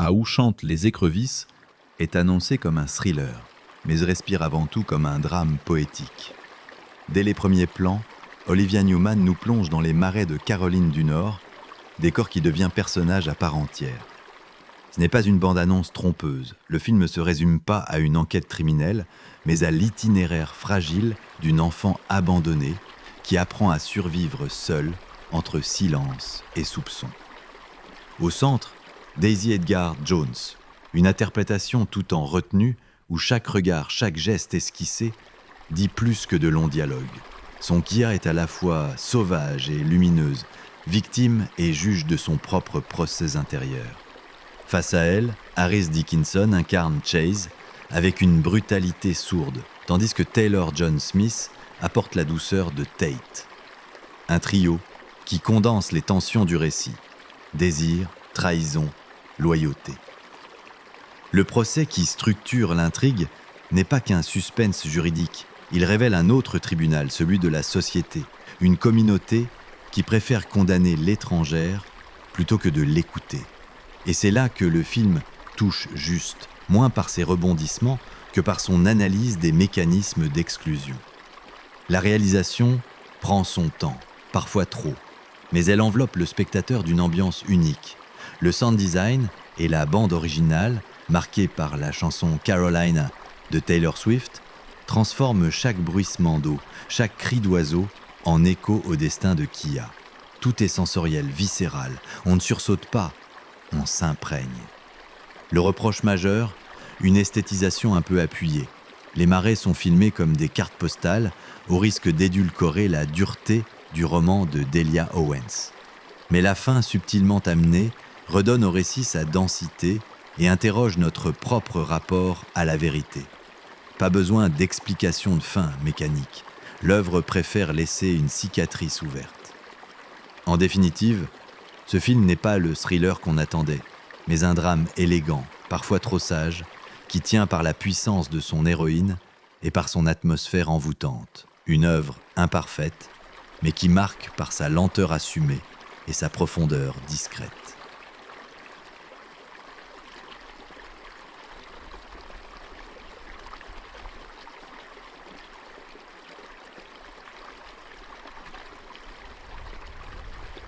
à Où chantent les écrevisses est annoncé comme un thriller, mais respire avant tout comme un drame poétique. Dès les premiers plans, Olivia Newman nous plonge dans les marais de Caroline du Nord, décor qui devient personnage à part entière. Ce n'est pas une bande-annonce trompeuse, le film ne se résume pas à une enquête criminelle, mais à l'itinéraire fragile d'une enfant abandonnée qui apprend à survivre seule entre silence et soupçon. Au centre, Daisy Edgar Jones, une interprétation tout en retenue où chaque regard, chaque geste esquissé dit plus que de longs dialogues. Son Kia est à la fois sauvage et lumineuse, victime et juge de son propre procès intérieur. Face à elle, Harris Dickinson incarne Chase avec une brutalité sourde, tandis que Taylor John Smith apporte la douceur de Tate. Un trio qui condense les tensions du récit. Désir, trahison, loyauté. Le procès qui structure l'intrigue n'est pas qu'un suspense juridique. Il révèle un autre tribunal, celui de la société, une communauté qui préfère condamner l'étrangère plutôt que de l'écouter. Et c'est là que le film touche juste, moins par ses rebondissements que par son analyse des mécanismes d'exclusion. La réalisation prend son temps, parfois trop, mais elle enveloppe le spectateur d'une ambiance unique. Le sound design et la bande originale, marquée par la chanson Carolina de Taylor Swift, transforment chaque bruissement d'eau, chaque cri d'oiseau en écho au destin de Kia. Tout est sensoriel, viscéral, on ne sursaute pas, on s'imprègne. Le reproche majeur, une esthétisation un peu appuyée. Les marais sont filmés comme des cartes postales, au risque d'édulcorer la dureté du roman de Delia Owens. Mais la fin subtilement amenée redonne au récit sa densité et interroge notre propre rapport à la vérité. Pas besoin d'explication de fin mécanique. L'œuvre préfère laisser une cicatrice ouverte. En définitive, ce film n'est pas le thriller qu'on attendait, mais un drame élégant, parfois trop sage, qui tient par la puissance de son héroïne et par son atmosphère envoûtante. Une œuvre imparfaite, mais qui marque par sa lenteur assumée et sa profondeur discrète.